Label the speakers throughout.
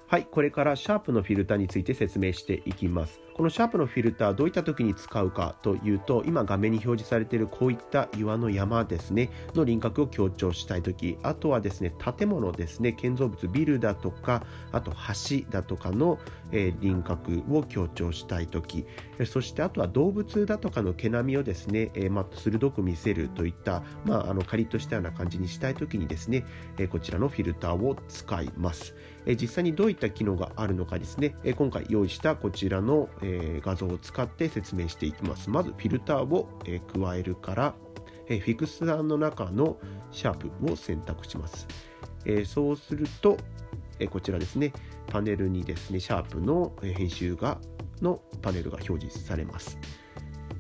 Speaker 1: はい、これからシャープのフィルターについて説明していきます。このシャープのフィルターどういった時に使うかというと、今画面に表示されているこういった岩の山ですねの輪郭を強調したい時、あとはですね建物ですね、建造物ビルだとか、あと橋だとかの、輪郭を強調したい時、そしてあとは動物だとかの毛並みをですね、鋭く見せるといった、カリッとしたような感じにしたい時にですね、こちらのフィルターを使います。実際にどういった機能があるのかですね、今回用意したこちらの、画像を使って説明していきます。まずフィルターを、加えるから、フィクスターの中のシャープを選択します。そうすると、こちらですね、パネルにですねシャープの編集画のパネルが表示されます。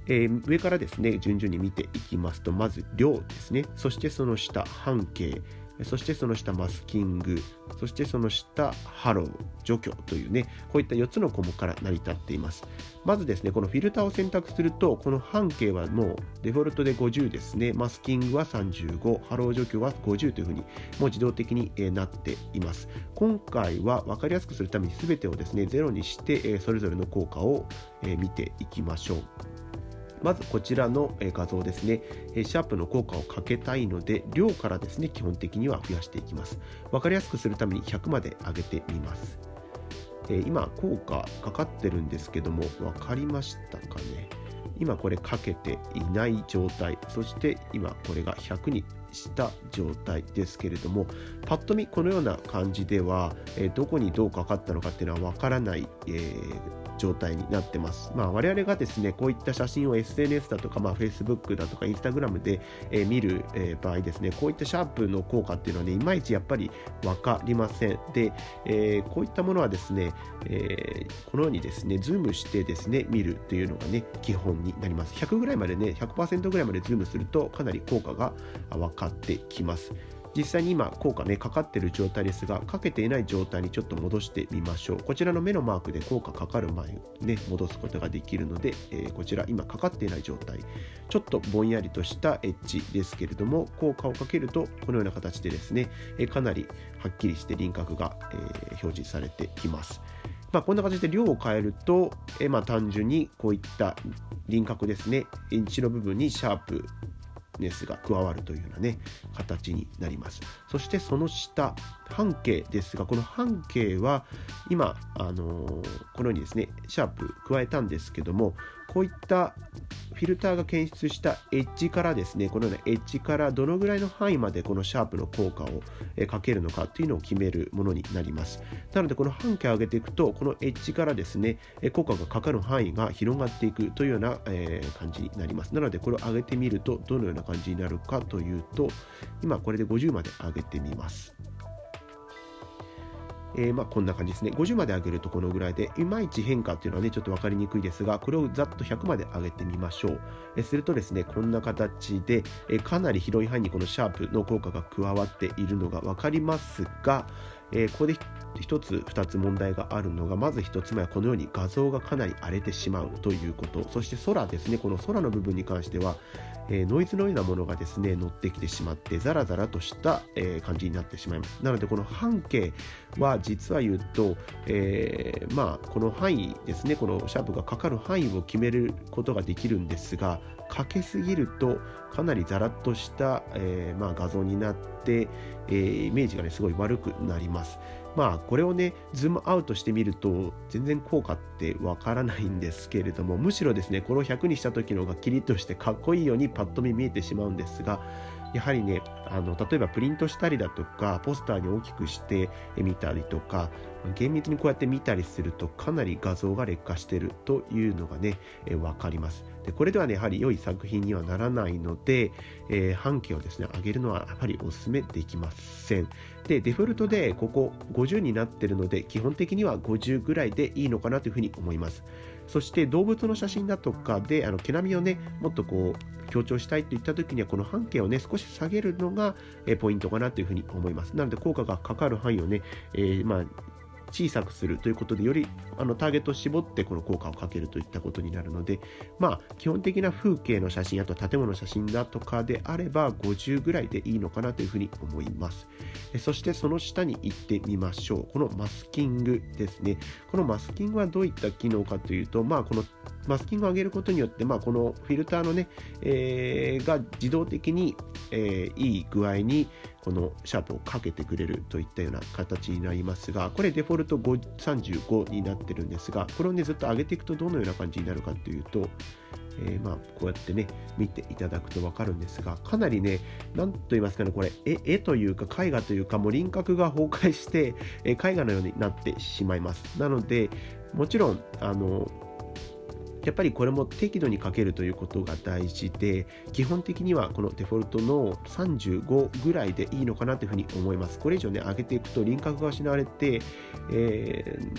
Speaker 1: 上からですね順々に見ていきますと、まず量ですね、そしてその下半径、そしてその下マスキング、そしてその下ハロー、除去というね、こういった4つの項目から成り立っています。まずですね、このフィルターを選択すると、この半径はもうデフォルトで50ですね、マスキングは35、ハロー除去は50というふうにもう自動的になっています。今回は分かりやすくするために全てをですねゼロにしてそれぞれの効果を見ていきましょう。まずこちらの画像ですね、シャープの効果をかけたいので、量からですね基本的には増やしていきます。分かりやすくするために100まで上げてみます。今効果かかってるんですけども、分かりましたかね。今これかけていない状態、そして今これが100にした状態ですけれども、パッと見このような感じではどこにどうかかったのかっていうのは分からない、状態になってます。我々がですねこういった写真を SNS だとか、Facebook だとか Instagram で、見る、場合ですね、こういったシャープの効果っていうのはね、いまいちやっぱり分かりません。で、こういったものはですね、このようにですねズームしてですね見るというのがね基本になります。100ぐらいまでね 100% ぐらいまでズームするとかなり効果が分かってきます。実際に今効果ねかかっている状態ですが、かけていない状態にちょっと戻してみましょう。こちらの目のマークで効果かかる前にね戻すことができるので、こちら今かかっていない状態、ちょっとぼんやりとしたエッジですけれども、効果をかけるとこのような形でですねかなりはっきりして輪郭が表示されてきます。こんな感じで量を変えると単純にこういった輪郭ですね、インチの部分にシャープネスが加わるというようなね形になります。そしてその下半径ですが、この半径は今このようにですねシャープ加えたんですけども、こういったフィルターが検出したエッジからですね、このようなエッジからどのぐらいの範囲までこのシャープの効果をかけるのかというのを決めるものになります。なのでこの半径を上げていくと、このエッジからですね効果がかかる範囲が広がっていくというような感じになります。なのでこれを上げてみるとどのような感じになるかというと、今これで50まで上げてみます。こんな感じですね。50まで上げるとこのぐらいで、いまいち変化っていうのはねちょっと分かりにくいですが、これをざっと100まで上げてみましょう。するとですねこんな形でかなり広い範囲にこのシャープの効果が加わっているのが分かりますが、ここで一つ二つ問題があるのが、まず一つ目はこのように画像がかなり荒れてしまうということ。そして空ですね、この空の部分に関してはノイズのようなものがですね乗ってきてしまってザラザラとした感じになってしまいます。なのでこの半径は実は言うと、この範囲ですね、このシャープがかかる範囲を決めることができるんですが、かけすぎるとかなりザラッとした、画像になって、イメージがねすごい悪くなります。これをねズームアウトしてみると全然効果ってわからないんですけれども、むしろですねこれを100にした時の方がキリッとしてかっこいいようにパッと見見えてしまうんですが、やはりね例えばプリントしたりだとかポスターに大きくしてみたりとか、厳密にこうやって見たりするとかなり画像が劣化しているというのがね分かります。でこれではねやはり良い作品にはならないので、半径をですね上げるのはやはりお勧めできません。でデフォルトでここ50になっているので、基本的には50ぐらいでいいのかなというふうに思います。そして動物の写真だとかで毛並みをねもっとこう強調したいといった時には、この半径をね少し下げるのがポイントかなというふうに思います。なので効果がかかる範囲をね、小さくするということで、よりターゲットを絞ってこの効果をかけるといったことになるので、基本的な風景の写真、あと建物の写真だとかであれば50ぐらいでいいのかなというふうに思います。そしてその下に行ってみましょう。このマスキングですね。このマスキングはどういった機能かというと、このマスキングを上げることによって、このフィルターのね、が自動的に、いい具合にこのシャープをかけてくれるといったような形になりますが、これデフォルト35になってるんですが、これをねずっと上げていくとどのような感じになるかというと、こうやってね見ていただくと分かるんですが、かなりね、なんと言いますかね、これ絵というか絵画というか、もう輪郭が崩壊して絵画のようになってしまいます。なのでもちろんやっぱりこれも適度にかけるということが大事で、基本的にはこのデフォルトの35ぐらいでいいのかなというふうに思います。これ以上ね上げていくと輪郭が失われて、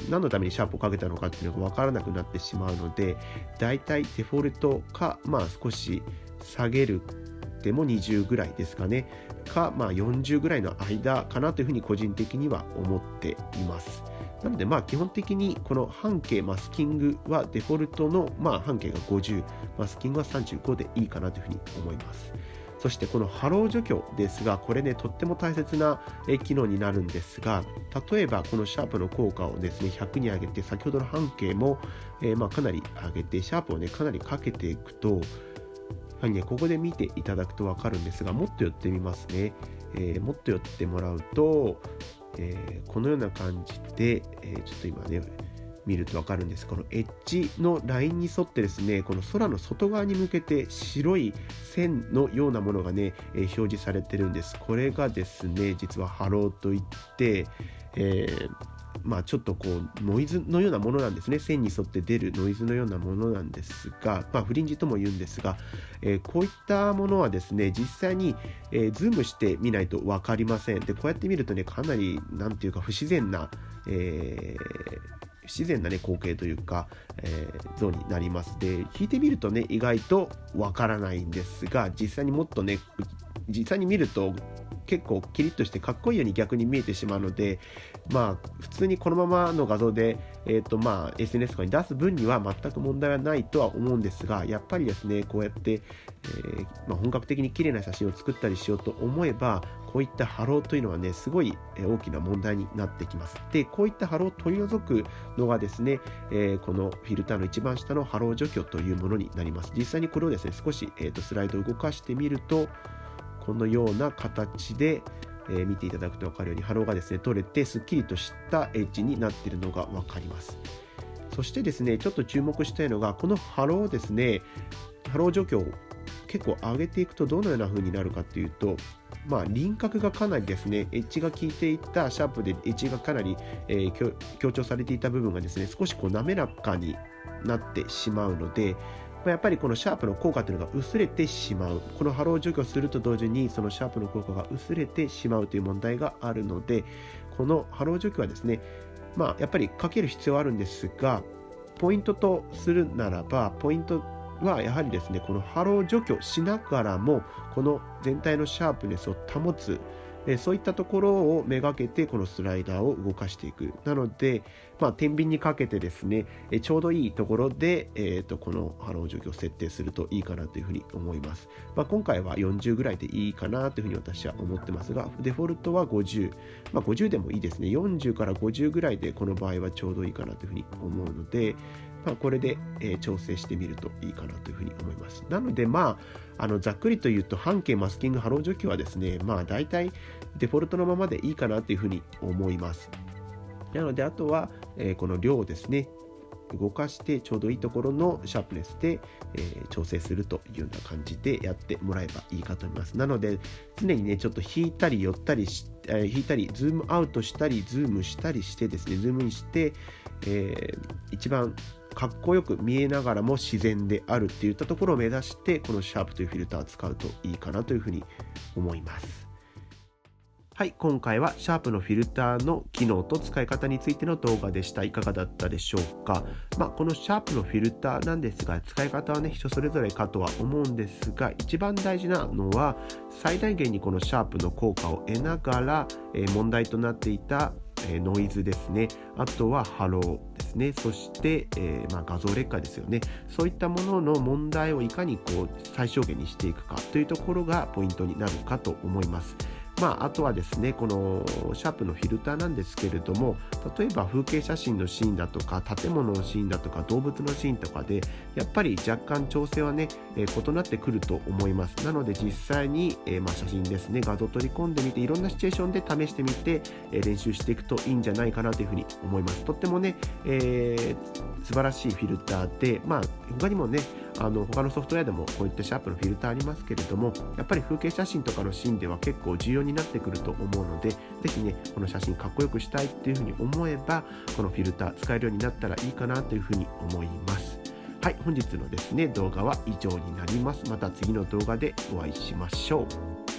Speaker 1: 何のためにシャープをかけたのかっていうのが分からなくなってしまうので、だいたいデフォルトか少し下げるでも20ぐらいですかねか、40ぐらいの間かなというふうに個人的には思っています。なので基本的にこの半径マスキングはデフォルトの半径が50、マスキングは35でいいかなというふうに思います。そしてこのハロー除去ですが、これねとっても大切な機能になるんですが、例えばこのシャープの効果をですね100に上げて、先ほどの半径もかなり上げてシャープをねかなりかけていくと、ここで見ていただくと分かるんですが、もっと寄ってみますね。もっと寄ってもらうと、このような感じで、ちょっと今ね見ると分かるんです。このエッジのラインに沿ってですね、この空の外側に向けて白い線のようなものがね、表示されてるんです。これがですね実はハローといって、ちょっとこうノイズのようなものなんですね。線に沿って出るノイズのようなものなんですが、フリンジとも言うんですが、こういったものはですね実際に、ズームしてみないと分かりません。でこうやって見るとねかなりなんていうか不自然な、光景というか、像になります。で引いてみるとね意外と分からないんですが、実際にもっとね実際に見ると結構キリッとしてかっこいいように逆に見えてしまうので、普通にこのままの画像で、SNS とかに出す分には全く問題はないとは思うんですが、やっぱりですねこうやって、本格的に綺麗な写真を作ったりしようと思えば、こういったハローというのはねすごい大きな問題になってきます。でこういったハローを取り除くのがですね、このフィルターの一番下のハロー除去というものになります。実際にこれをですね少し、スライドを動かしてみると、このような形で、見ていただくと分かるようにハローがですね取れてすっきりとしたエッジになっているのが分かります。そしてですねちょっと注目したいのが、このハローですね、ハロー除去を結構上げていくとどのような風になるかというと、輪郭がかなりですねエッジが効いていたシャープでエッジがかなり、強調されていた部分がですね少しこう滑らかになってしまうので、やっぱりこのシャープの効果というのが薄れてしまう。このハロー除去すると同時にそのシャープの効果が薄れてしまうという問題があるので、このハロー除去はですねやっぱりかける必要はあるんですが、ポイントとするならば、ポイントはやはりですねこのハロー除去しながらもこの全体のシャープネスを保つ、そういったところをめがけてこのスライダーを動かしていく。なので、天秤にかけてですね、ちょうどいいところで、このハロー除去を設定するといいかなというふうに思います。今回は40ぐらいでいいかなというふうに私は思ってますが、デフォルトは50、50でもいいですね。40から50ぐらいでこの場合はちょうどいいかなというふうに思うので、これで、調整してみるといいかなというふうに思います。なのでざっくりと言うと半径マスキングハロー除去はですねだいたいデフォルトのままでいいかなというふうに思います。なのであとは、この量をですね動かしてちょうどいいところのシャープネスで、調整するというような感じでやってもらえばいいかと思います。なので常にねちょっと引いたり寄ったり引いたりズームアウトしたりズームしたりしてですねズームインして、一番かっこよく見えながらも自然であるっていったところを目指してこのシャープというフィルターを使うといいかなというふうに思います。はい、今回はシャープのフィルターの機能と使い方についての動画でした。いかがだったでしょうか。このシャープのフィルターなんですが、使い方はね人それぞれかとは思うんですが、一番大事なのは最大限にこのシャープの効果を得ながら、問題となっていたノイズですね、あとはハローですね、そして、画像劣化ですよね。そういったものの問題をいかに最小限にしていくかというところがポイントになるかと思います。あとはですね、このシャープのフィルターなんですけれども、例えば風景写真のシーンだとか建物のシーンだとか動物のシーンとかでやっぱり若干調整はね、異なってくると思います。なので実際に、写真ですね、画像を取り込んでみていろんなシチュエーションで試してみて、練習していくといいんじゃないかなというふうに思います。とってもね、素晴らしいフィルターで、他にもね他のソフトウェアでもこういったシャープのフィルターありますけれども、やっぱり風景写真とかのシーンでは結構重要になってくると思うので、ぜひねこの写真かっこよくしたいっていうふうに思えばこのフィルター使えるようになったらいいかなというふうに思います。はい、本日のですね動画は以上になります。また次の動画でお会いしましょう。